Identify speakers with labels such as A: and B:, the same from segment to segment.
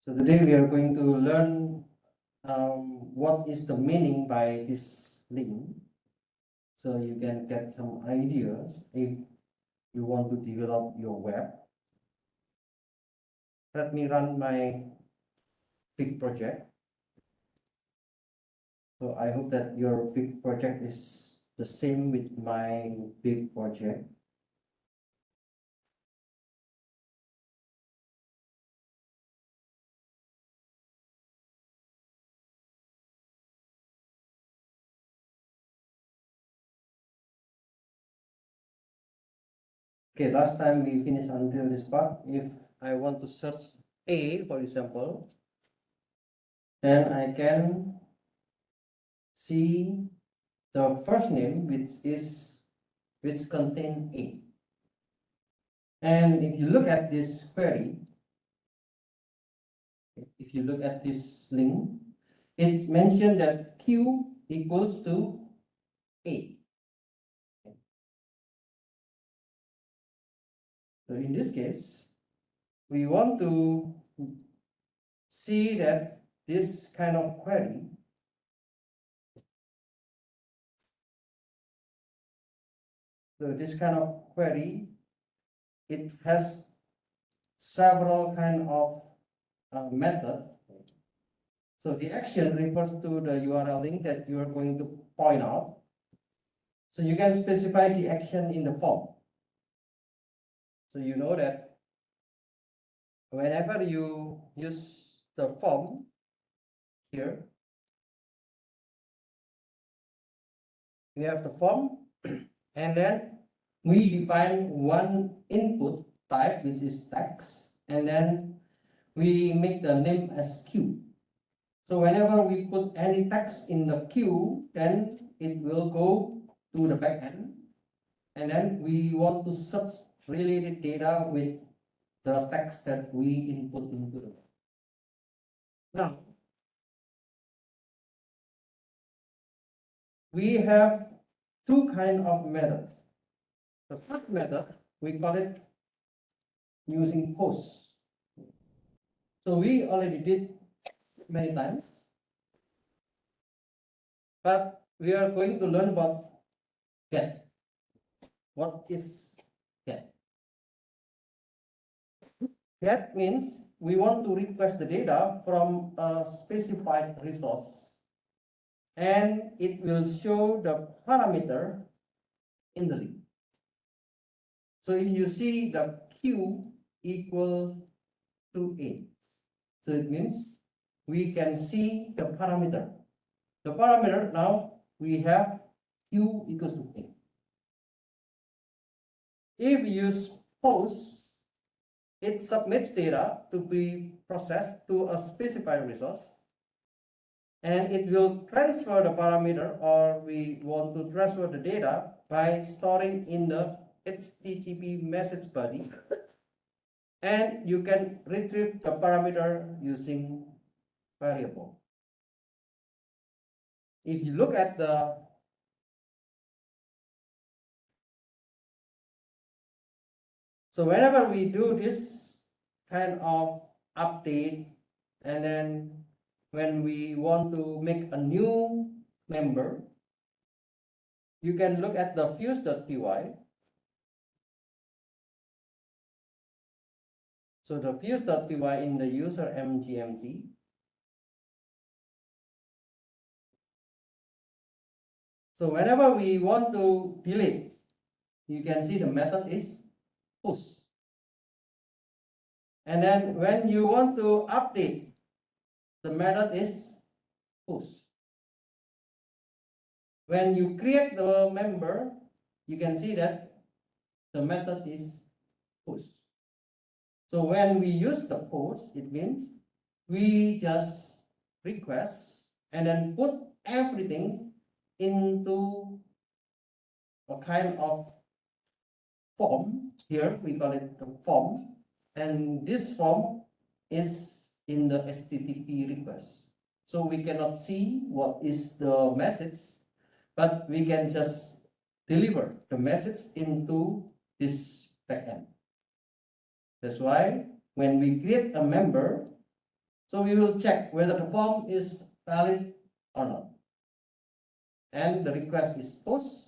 A: So today we are going to learn what is the meaning by this link. So you can get some ideas if you want to develop your web. Let me run my big project. So I hope that your big project is the same with my big project. Okay, last time we finished until this part. If I want to search A, for example, then I can see the first name which contain A. And if you look at this query, if you look at this link, it mentioned that Q equals to A. So in this case, we want to see that this kind of query it has several kind of method. So the action refers to the URL link that you are going to point out. So you can specify the action in the form. So you know that whenever you use the form here, we have the form and then we define one input type, which is text, and then we make the name as Q. So whenever we put any text in the queue, then it will go to the backend, and then we want to search related data with the text that we input into the. Now, we have two kind of methods. The first method, we call it using post. So we already did many times, but we are going to learn about get. What is get? Get means we want to request the data from a specified resource, and it will show the parameter in the link. So if you see the Q equal to A, so it means we can see the parameter. The parameter now we have Q equals to A. If we use post, it submits data to be processed to a specified resource, and it will transfer the parameter, or we want to transfer the data by storing in the HTTP message body, and you can retrieve the parameter using variable. If you look at the so whenever we do this kind of update, and then when we want to make a new member, you can look at the fuse.py. So the fuse.py in the user mgmt. So whenever we want to delete, you can see the method is push. And then when you want to update, the method is push. When you create the member, you can see that the method is push. So when we use the post, it means we just request and then put everything into a kind of form. Here we call it the form, and this form is in the HTTP request. So we cannot see what is the message, but we can just deliver the message into this backend. That's why when we create a member, So we will check whether the form is valid or not. And the request is post.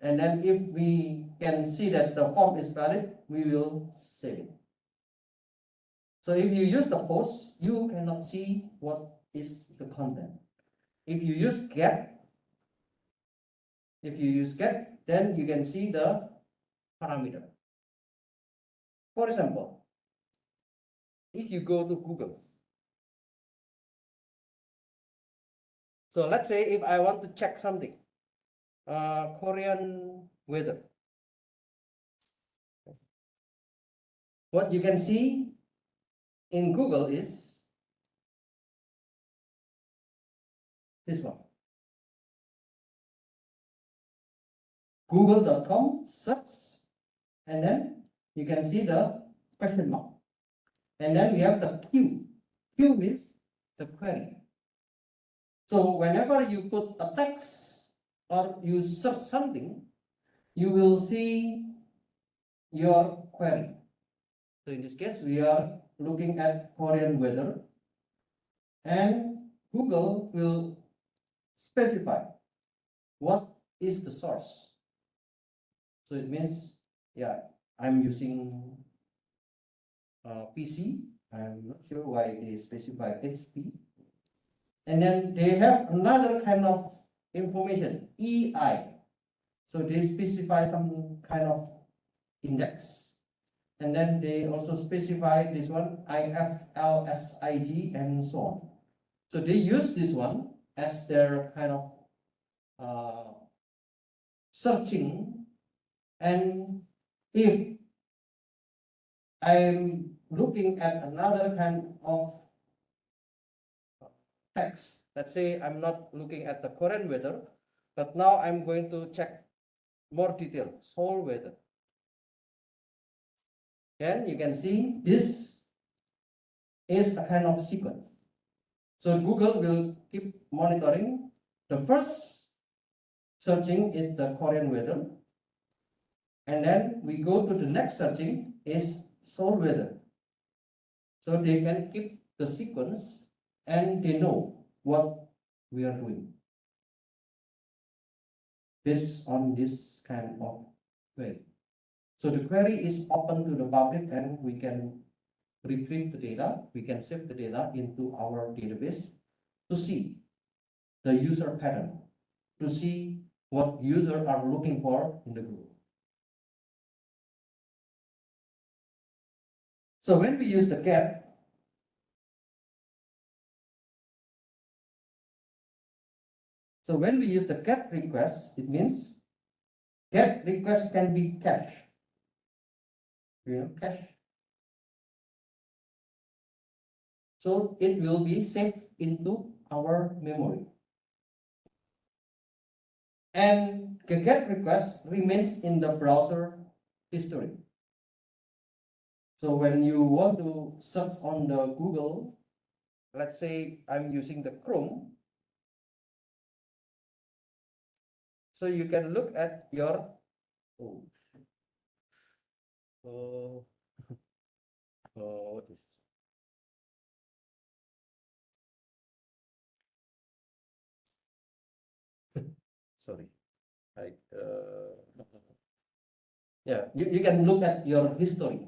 A: And then if we can see that the form is valid, we will save it. So if you use the post, you cannot see what is the content. If you use get, then you can see the parameter. For example, if you go to Google, so let's say if I want to check something, Korean weather, what you can see in Google is this one. Google.com search, and then you can see the question mark. And then we have the Q. Q means the query. So whenever you put a text or you search something, you will see your query. So in this case, we are looking at Korean weather, and Google will specify what is the source. So it means, yeah, I'm using PC. I'm not sure why they specify HP. And then they have another kind of information, EI. So they specify some kind of index. And then they also specify this one, IFLSIG, and so on. So they use this one as their kind of searching. And if I'm looking at another kind of text, let's say I'm not looking at the Korean weather, but now I'm going to check more detail, Seoul weather. And you can see this is a kind of sequence. So Google will keep monitoring. The first searching is the Korean weather. And then we go to the next searching is Seoul weather. So they can keep the sequence and they know what we are doing based on this kind of query. So the query is open to the public and we can retrieve the data, we can save the data into our database to see the user pattern, to see what users are looking for in the group. So when we use the get, request, it means get request can be cached. Cache. So it will be saved into our memory. And the get request remains in the browser history. So when you want to search on the Google, let's say I'm using the Chrome, so you can look at your what is sorry, yeah, you can look at your history,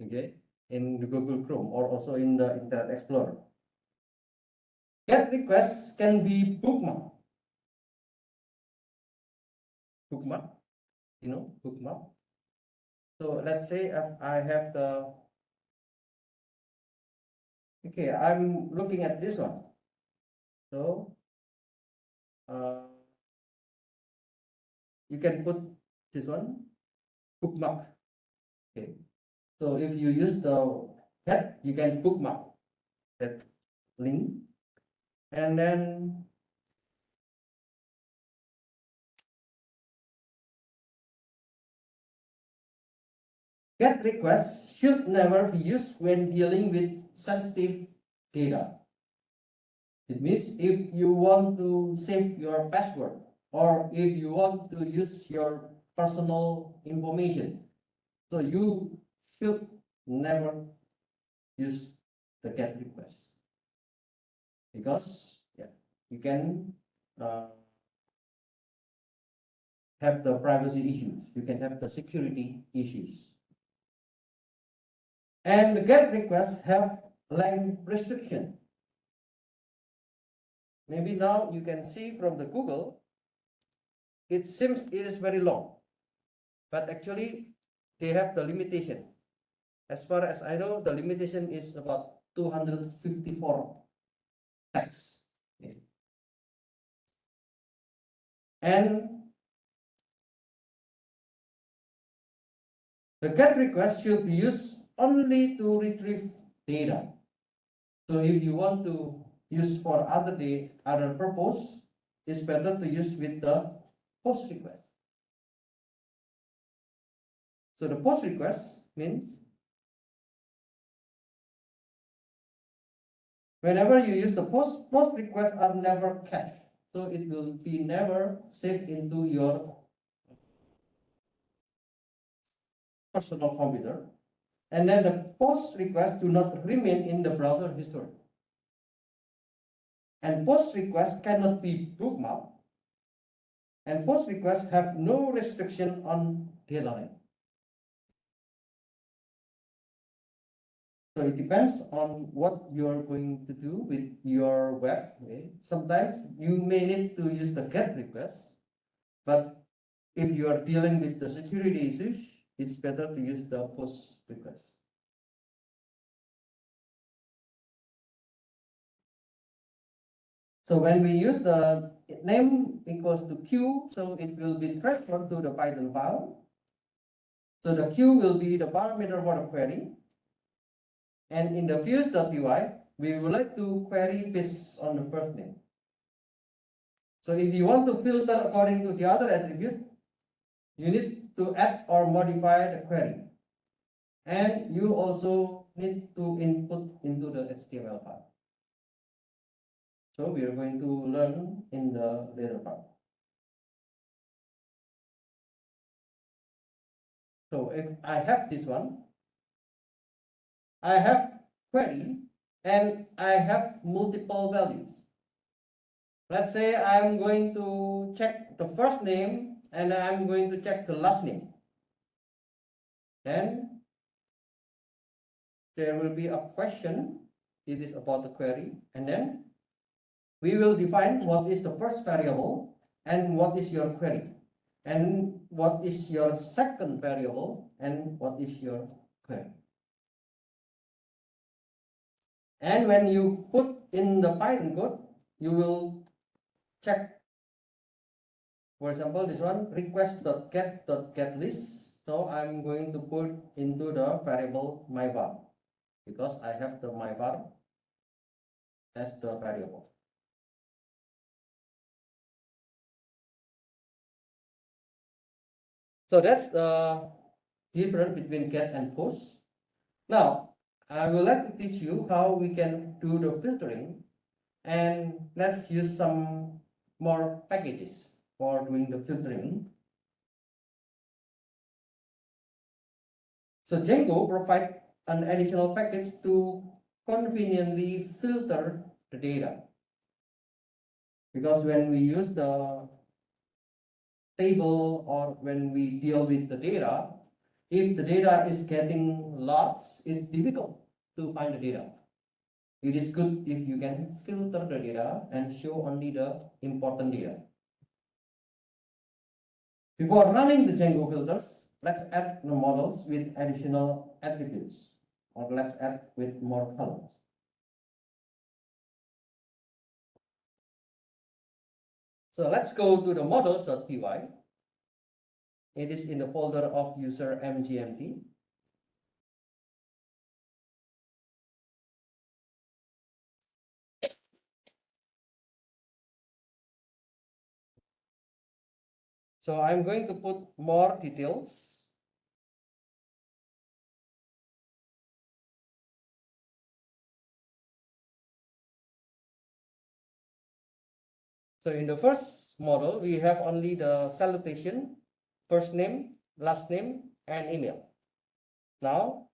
A: okay, in the Google Chrome or also in the Internet Explorer. Get requests can be bookmark. Bookmark. So let's say if I have the, okay, I'm looking at this one. So you can put this one, bookmark. Okay. So if you use the get, you can bookmark that link. And then get requests should never be used when dealing with sensitive data. It means if you want to save your password or if you want to use your personal information, so you should never use the get request. because you can have the privacy issues, you can have the security issues. And the GET requests have length restriction. Maybe now you can see from the Google, it seems it is very long, but actually they have the limitation. As far as I know, the limitation is about 254 text. And the GET request should be used only to retrieve data. So if you want to use for other purpose, it's better to use with the post request. So the post request means whenever you use the post requests are never cached. So it will be never saved into your personal computer. And then the post requests do not remain in the browser history. And post requests cannot be bookmarked. And post requests have no restriction on data length. So it depends on what you're going to do with your web. Okay? Sometimes you may need to use the GET request, but if you are dealing with the security issues, it's better to use the post request. So when we use the name equals to Q, so it will be transferred to the Python file. So the Q will be the parameter for the query. And in the views.py, we would like to query based on the first name. So if you want to filter according to the other attribute, you need to add or modify the query. And you also need to input into the HTML file. So we are going to learn in the later part. So if I have this one, I have query and I have multiple values. Let's say I'm going to check the first name and I'm going to check the last name. Then there will be a question. It is about the query, and then we will define what is the first variable and what is your query, and what is your second variable and what is your query. And when you put in the Python code, you will check, for example, this one request.get.getList. So I'm going to put into the variable myvar because I have the myvar as the variable. So that's the difference between get and post. Now, I would like to teach you how we can do the filtering, and let's use some more packages for doing the filtering. So Django provides an additional package to conveniently filter the data. Because when we use the table or when we deal with the data, if the data is getting lots, it's difficult to find the data. It is good if you can filter the data and show only the important data. Before running the Django filters, let's add the models with additional attributes, or let's add with more columns. So let's go to the models.py. It is in the folder of user mgmt. So I'm going to put more details. So in the first model, we have only the salutation, first name, last name, and email. Now,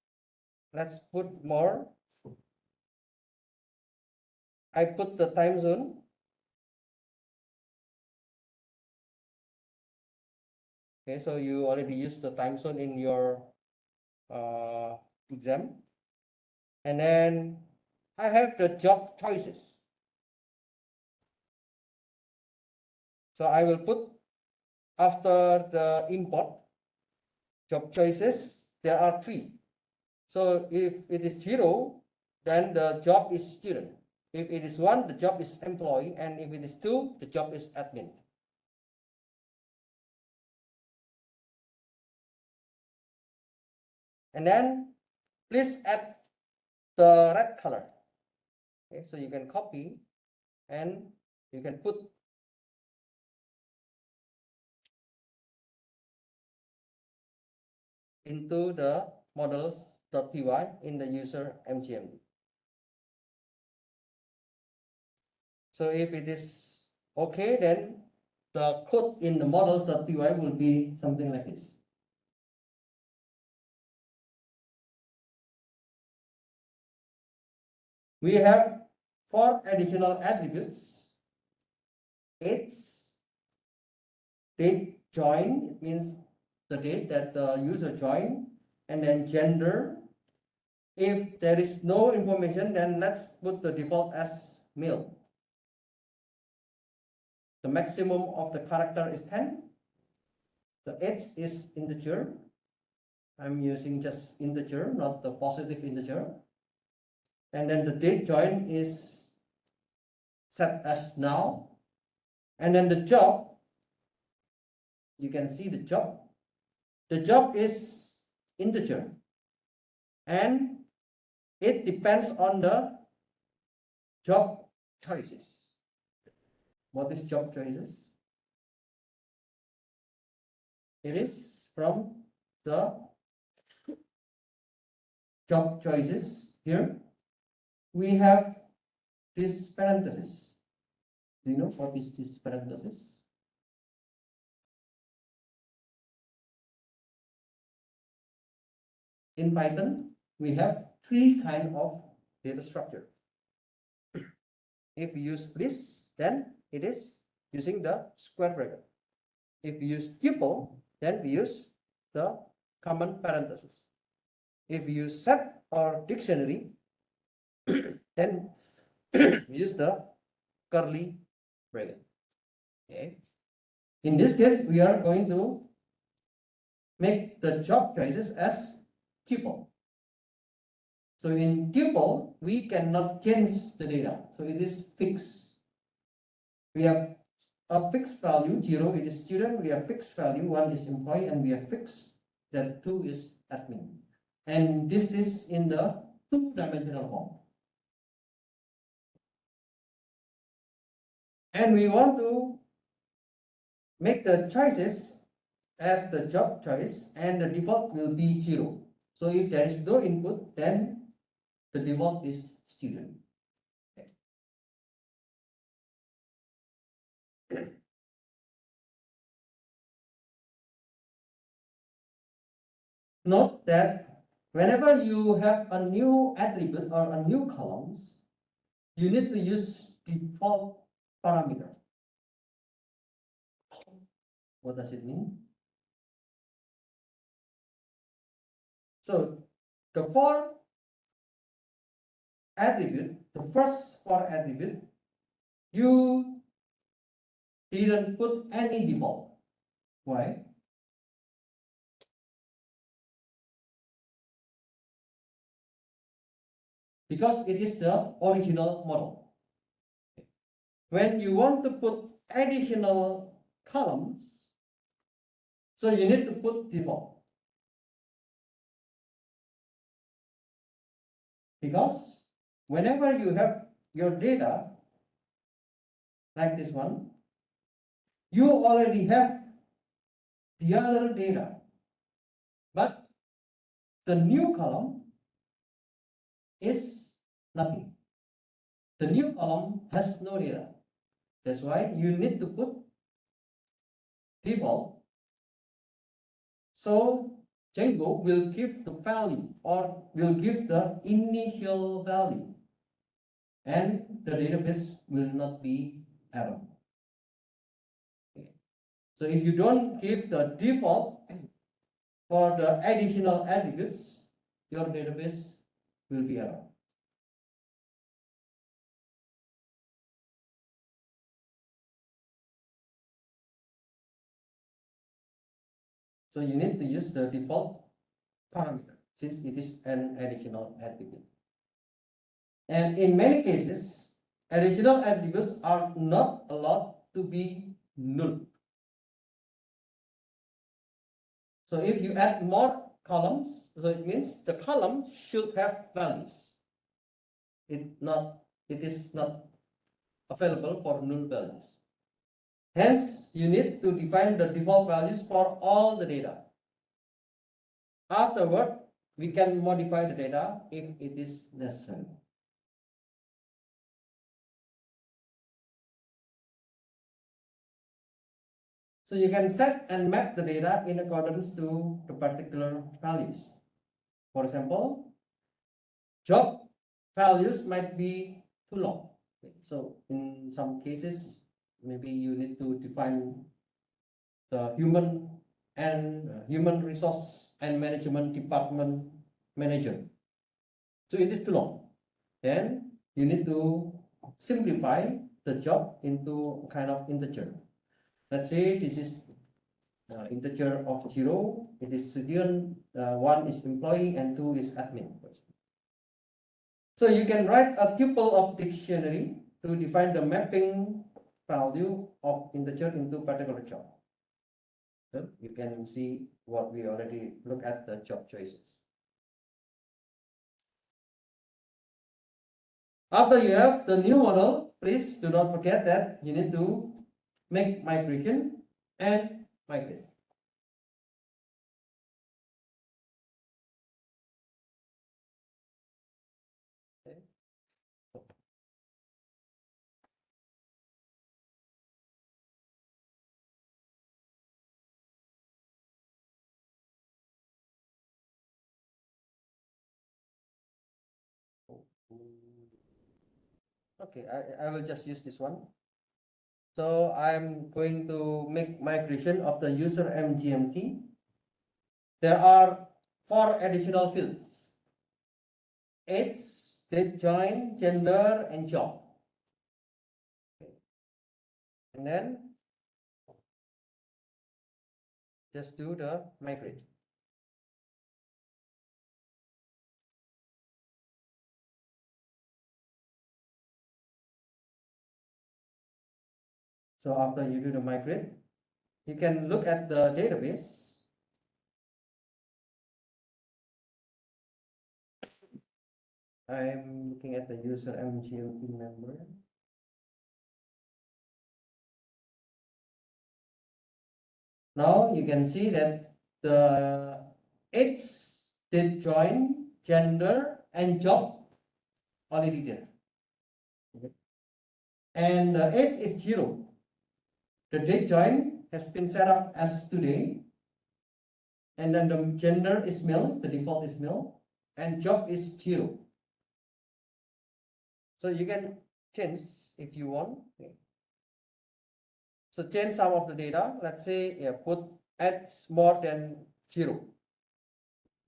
A: let's put more. I put the time zone. Okay, so you already used the time zone in your exam. And then I have the job choices. So I will put after the import job choices, there are 3. So if it is 0, then the job is student. If it is 1, the job is employee. And if it is 2, the job is admin. And then please add the red color. Okay, so you can copy and you can put into the models.py in the user MGMD. So if it is okay, then the code in the models.py will be something like this. We have 4 additional attributes. It's date join, it means the date that the user joined, and then gender. If there is no information, then let's put the default as male. The maximum of the character is 10. The age is integer. I'm using just integer, not the positive integer. And then the date join is set as now. And then the job, you can see the job. The job is integer. And it depends on the job choices. What is job choices? It is from the job choices. Here we have this parenthesis. Do you know what is this parenthesis? In Python, we have 3 kinds of data structure. If we use this, then it is using the square bracket. If we use tuple, then we use the common parenthesis. If we use set or dictionary, then we use the curly bracket. Okay. In this case, we are going to make the job choices as tuple. So in tuple, we cannot change the data. So it is fixed. We have a fixed value, 0, it is student. We have fixed value, 1 is employee, and we have fixed that 2 is admin. And this is in the 2-dimensional form. And we want to make the choices as the job choice, and the default will be 0. So if there is no input, then the default is student. Okay. Note that whenever you have a new attribute or a new columns, you need to use default parameter. What does it mean? So the 4 attribute, the first 4 attribute, you didn't put any default. Why? Because it is the original model. When you want to put additional columns, so you need to put default. Because whenever you have your data, like this one, you already have the other data, but the new column is nothing. The new column has no data. That's why you need to put default. So Django will give the value or will give the initial value. and the database will not be error. Okay. So if you don't give the default for the additional attributes, your database will be error. So you need to use the default parameter since it is an additional attribute. And in many cases, additional attributes are not allowed to be null. So if you add more columns, so it means the column should have values. It is not available for null values. Hence, you need to define the default values for all the data. Afterward, we can modify the data if it is necessary. So you can set and map the data in accordance to the particular values. For example, job values might be too long. So in some cases, maybe you need to define the human resource and management department manager. So it is too long. Then you need to simplify the job into kind of integer. Let's say this is integer of 0, it is student, 1 is employee, and 2 is admin. So you can write a tuple of dictionary to define the mapping value of integer into particular job. So you can see what we already look at the job choices. After you have the new model, please do not forget that you need to make migration and migrate. Okay, I will just use this one. So I'm going to make migration of the user MGMT. There are 4 additional fields: age, date join, gender, and job. And then just do the migrate. So after you do the migrate, you can look at the database. I'm looking at the user MGMT member. Now you can see that the age, date join, gender, and job already there. Okay. And the age is 0. The date join has been set up as today. And then the gender is male, the default is male, and job is 0. So you can change if you want. Okay. So change some of the data. Let's say put x more than 0.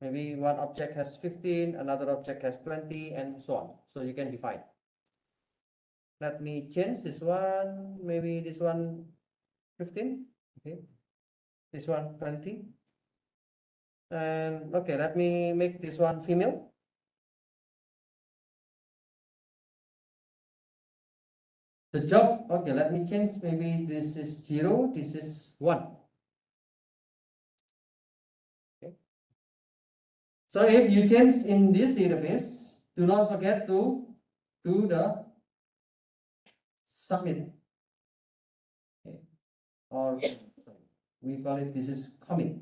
A: Maybe one object has 15, another object has 20, and so on. So you can define. Let me change this one. Maybe this one 15. Okay. This one 20. And okay, let me make this one female. The job, okay, let me change. Maybe this is 0, this is 1. Okay. So if you change in this database, do not forget to do the submit. Okay. Or we call it, this is commit.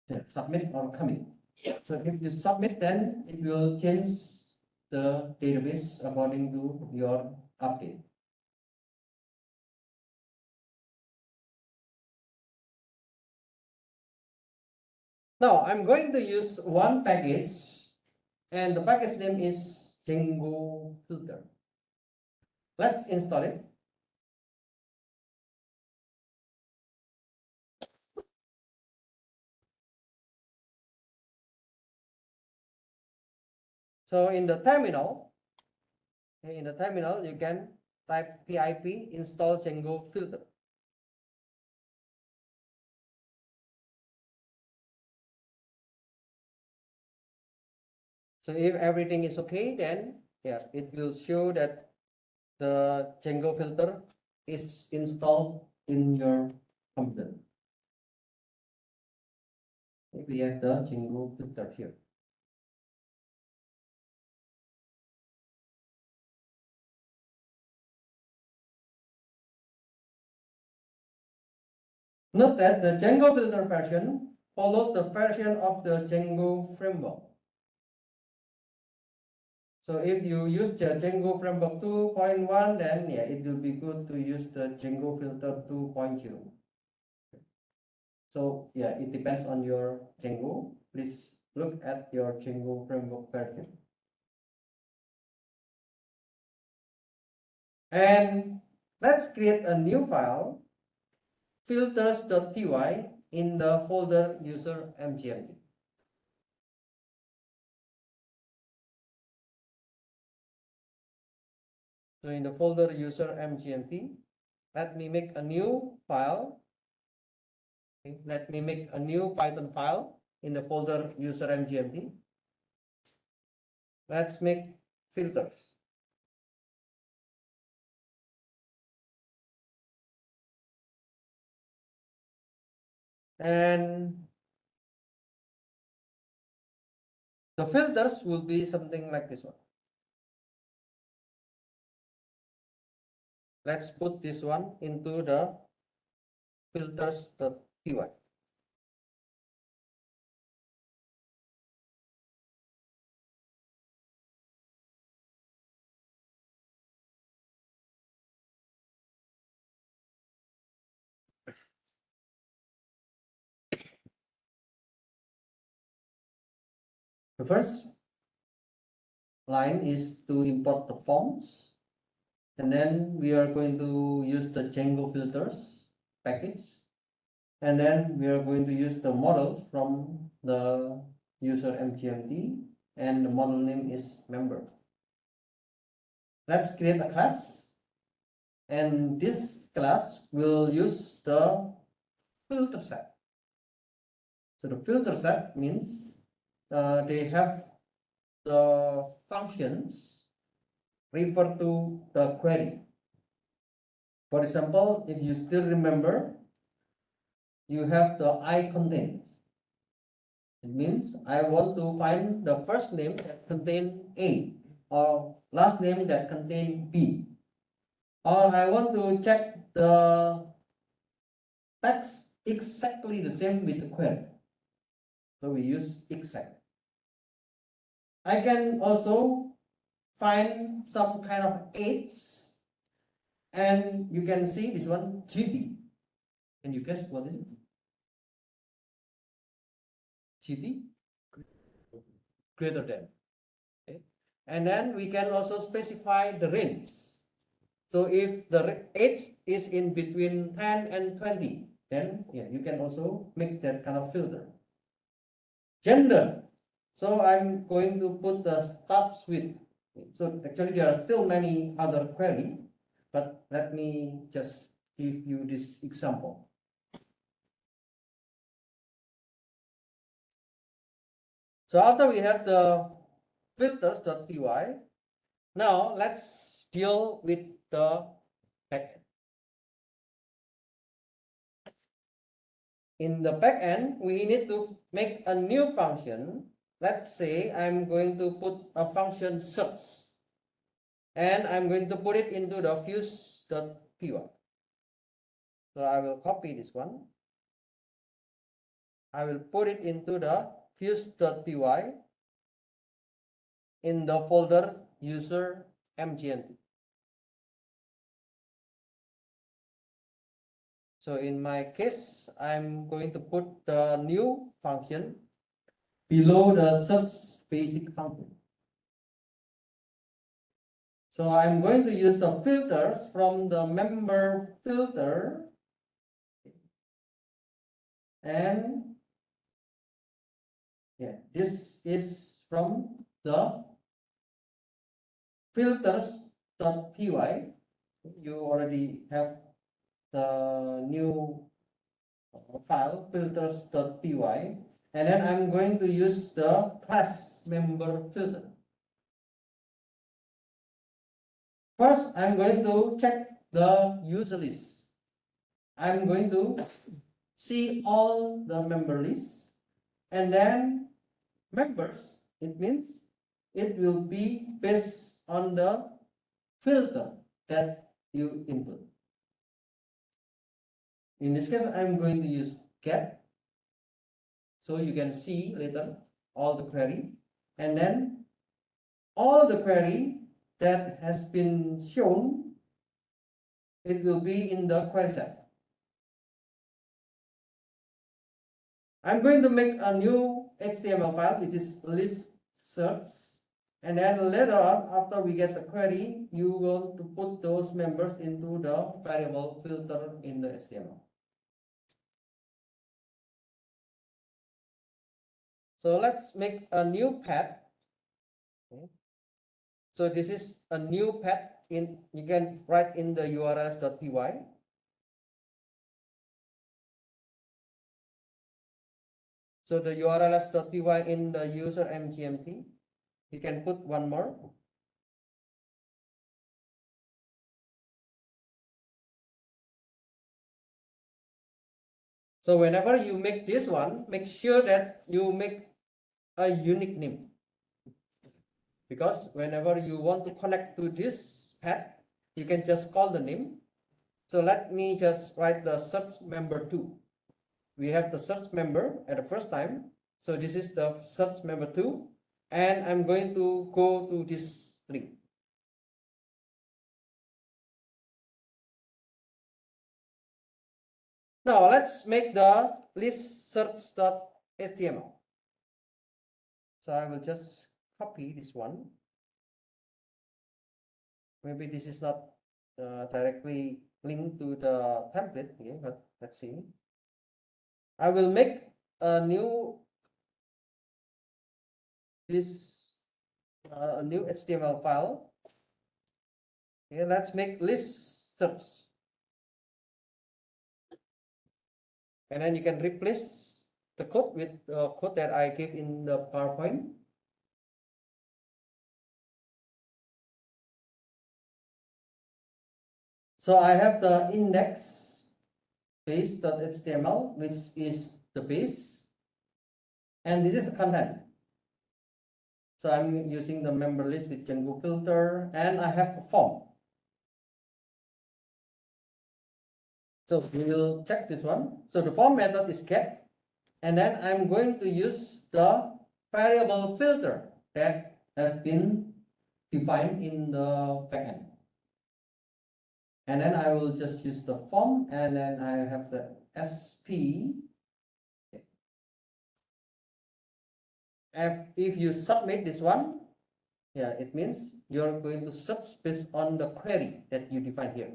A: Yeah, submit or commit. So if you submit, then it will change the database according to your update. Now I'm going to use one package and the package name is Django Filter. Let's install it. So in the terminal, you can type pip install Django Filter. So if everything is okay, then yeah, it will show that the Django filter is installed in your computer. We have the Django filter here. Note that the Django filter version follows the version of the Django framework. So if you use the Django framework 2.1, then yeah, it will be good to use the Django filter 2.0. So yeah, it depends on your Django. Please look at your Django framework version. And let's create a new file, filters.py, in the folder user mgmt. So in the folder user mgmt, let me make a new file. Okay, let me make a new Python file in the folder user mgmt. Let's make filters. And the filters will be something like this one. Let's put this one into the filters.py. The first line is to import the forms, and then we are going to use the Django filters package, and then we are going to use the models from the user mgmt, and the model name is member. Let's create a class, and this class will use the filter set. So the filter set means they have the functions refer to the query. For example, if you still remember, you have the I contains. It means I want to find the first name that contain A, or last name that contain B, or I want to check the text exactly the same with the query. So we use exact. I can also find some kind of aids, and you can see this one GT. Can you guess what is it? GT? Greater than. Okay. And then we can also specify the range. So if the age is in between 10 and 20, then yeah, you can also make that kind of filter. Gender. So I'm going to put the stops with. So actually there are still many other query, but let me just give you this example. So after we have the filters.py, now let's deal with the backend. In the backend, we need to make a new function. Let's say I'm going to put a function search, and I'm going to put it into the fuse.py. So I will copy this one. I will put it into the fuse.py in the folder user mgnt. So in my case, I'm going to put the new function below the search basic function. So I'm going to use the filters from the member filter, and yeah, this is from the filters.py. You already have the new file filters.py, and then I'm going to use the class member filter. First, I'm going to check the user list. I'm going to see all the member lists, and then members, it means it will be based on the filter that you input. In this case, I'm going to use get, so you can see later all the query, and then all the query that has been shown, it will be in the query set. I'm going to make a new HTML file which is list search, and then later on, after we get the query, you want to put those members into the variable filter in the HTML. So let's make a new path. Okay. So this is a new path you can write in the urls.py. So the urls.py in the user mgmt, you can put one more. So whenever you make this one, make sure that you make a unique name, because whenever you want to connect to this path, you can just call the name. So let me just write the search member 2. We have the search member at the first time. So this is the search member 2, and I'm going to go to this link. Now let's make the list search.html. So I will just copy this one. Maybe this is not directly linked to the template here, but let's see. I will make a new a new HTML file. Okay, let's make list search, and then you can replace the code with the code that I gave in the PowerPoint. So I have the index base.html, which is the base, and this is the content. So I'm using the member list with Django Filter, and I have a form. So we will check this one. So the form method is get, and then I'm going to use the variable filter that has been defined in the backend. And then I will just use the form, and then I have the SP. If you submit this one, yeah, it means you're going to search based on the query that you define here.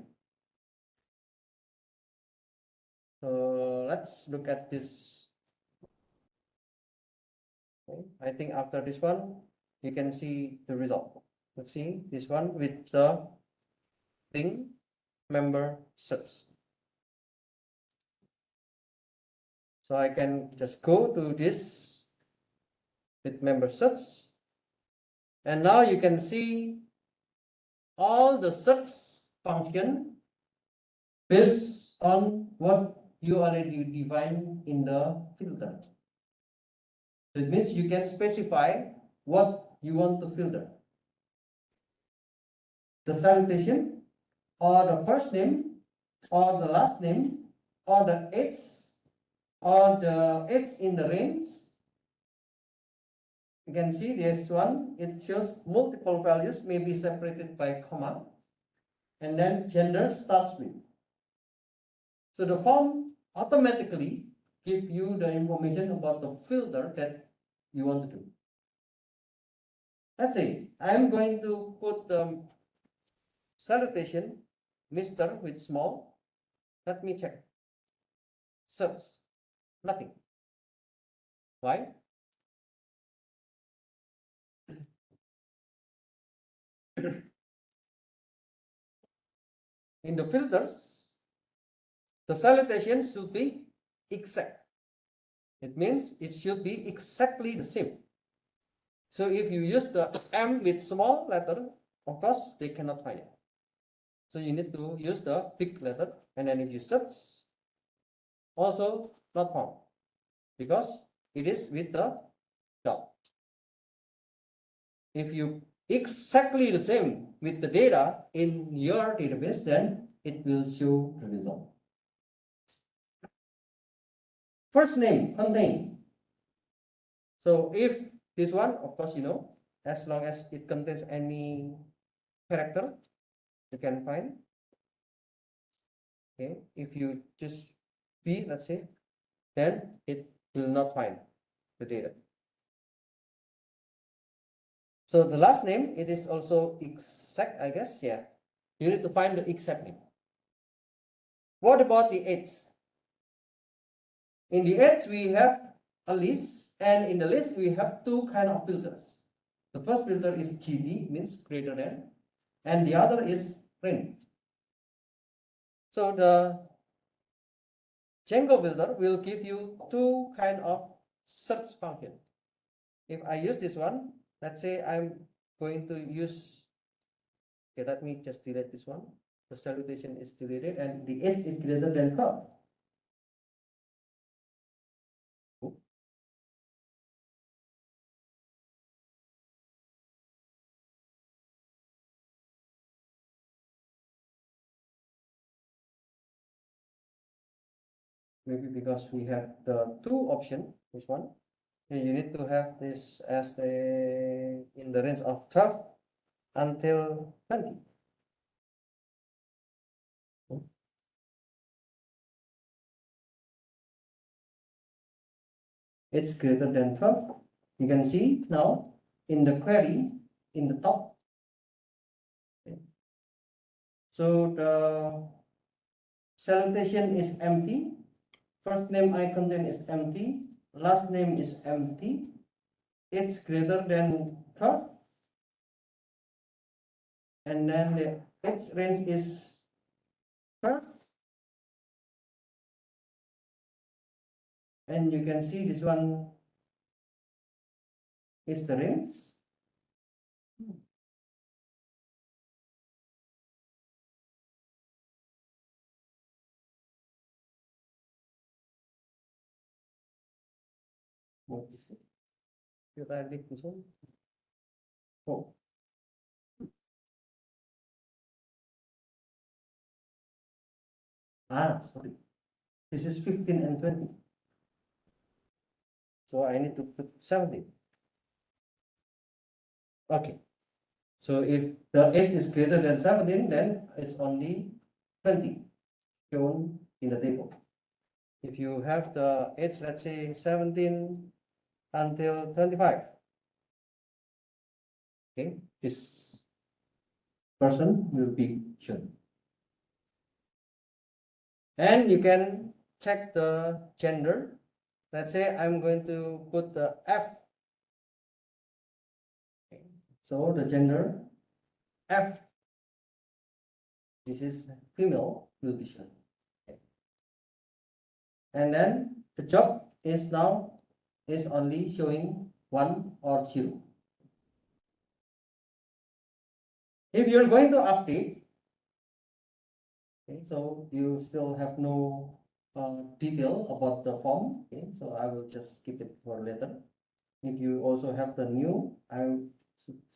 A: So let's look at this. Okay. I think after this one, you can see the result. Let's see this one with the link member search. So I can just go to this with member search, and now you can see all the search function based on what you already defined in the filter. It means you can specify what you want to filter. The salutation, or the first name, or the last name, or the age, or the age in the range. You can see this one, it shows multiple values may be separated by comma, and then gender starts with. So the form automatically give you the information about the filter that you want to do. let's say I'm going to put the salutation Mr. with small. Let me check. Search. Nothing. Why? In the filters, the salutation should be exact. It means it should be exactly the same. So if you use the M with small letter, of course, they cannot find it. So you need to use the big letter, and then if you search, also not found, because it is with the dot. If you exactly the same with the data in your database, then it will show the result. First name contain. So if this one, of course, you know, as long as it contains any character, you can find. Okay, if you just B, let's say, then it will not find the data. So the last name, it is also exact, I guess. Yeah, you need to find the exact name. What about the edge? In the edge, we have a list, and in the list, we have two kind of filters. The first filter is GD, means greater than, and the other is range. So the Django Filter will give you two kind of search function. If I use this one, let's say I'm going to use, okay, let me just delete this one. The salutation is deleted and the edge is greater than 12. Maybe because we have the two option, this one. You need to have this as the in the range of 12 until 20. It's greater than 12. You can see now in the query in the top. So the salutation is empty. First name I contain is empty. Last name is empty. It's greater than 12. And then the its range is 12. And you can see this one is the range. What is it? Should I click this one? Oh. Sorry. This is 15 and 20. So I need to put 17. Okay. So if the age is greater than 17, then it's only 20 shown in the table. If you have the age, let's say 17 until 25, okay, this person will be shown. And you can check the gender. Let's say I'm going to put the F. Okay. So the gender F, this is female, will be shown. Okay. And then the job is now is only showing 1 or 0. If you're going to update, okay, so you still have no detail about the form, okay, so I will just keep it for later. If you also have the new, I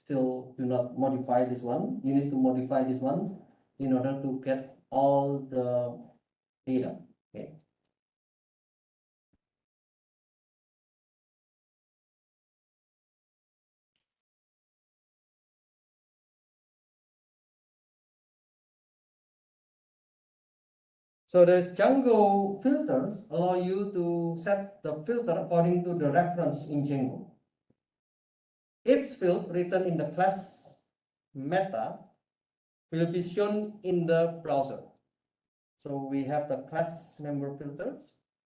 A: still do not modify this one. You need to modify this one in order to get all the data. Okay. So this Django filters allow you to set the filter according to the reference in Django. Each field written in the class meta will be shown in the browser. So we have the class member filters,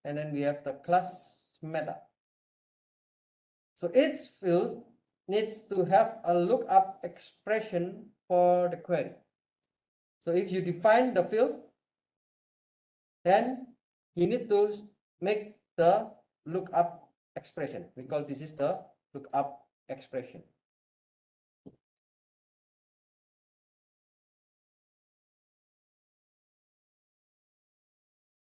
A: and then we have the class meta. So each field needs to have a lookup expression for the query. So if you define the field, then you need to make the lookup expression. We call this is the lookup expression.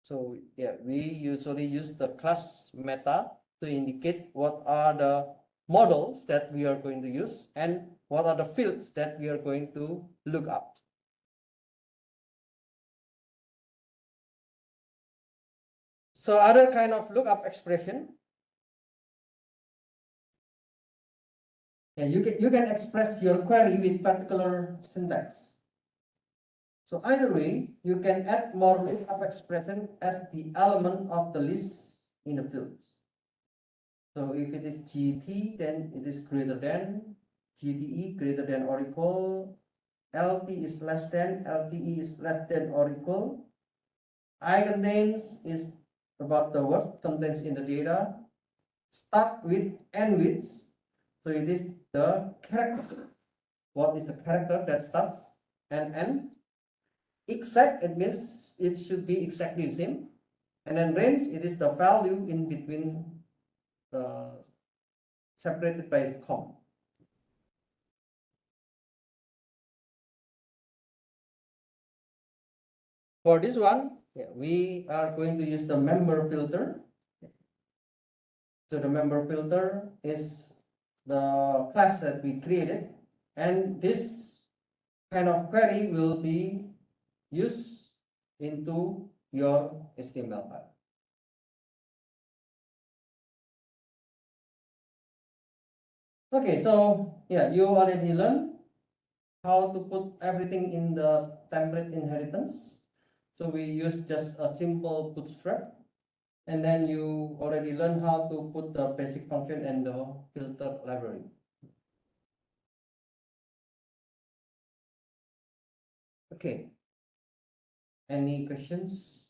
A: So yeah, we usually use the class meta to indicate what are the models that we are going to use and what are the fields that we are going to look up. So other kind of lookup expression, yeah, you can express your query with particular syntax. So either way, you can add more lookup expression as the element of the list in the fields. So if it is GT, then it is greater than GTE greater than or equal, LT is less than, LTE is less than or equal. I contains is about the word contains in the data. Start with, end with. So it is the character. What is the character that starts and end? Exact, it means it should be exactly the same. And then range, it is the value in between separated by comma. For this one, yeah, we are going to use the member filter. So the member filter is the class that we created, and this kind of query will be used into your HTML file. Okay, so yeah, you already learned how to put everything in the template inheritance. So we use just a simple bootstrap, and then you already learned how to put the basic function and the filter library. Okay, any questions?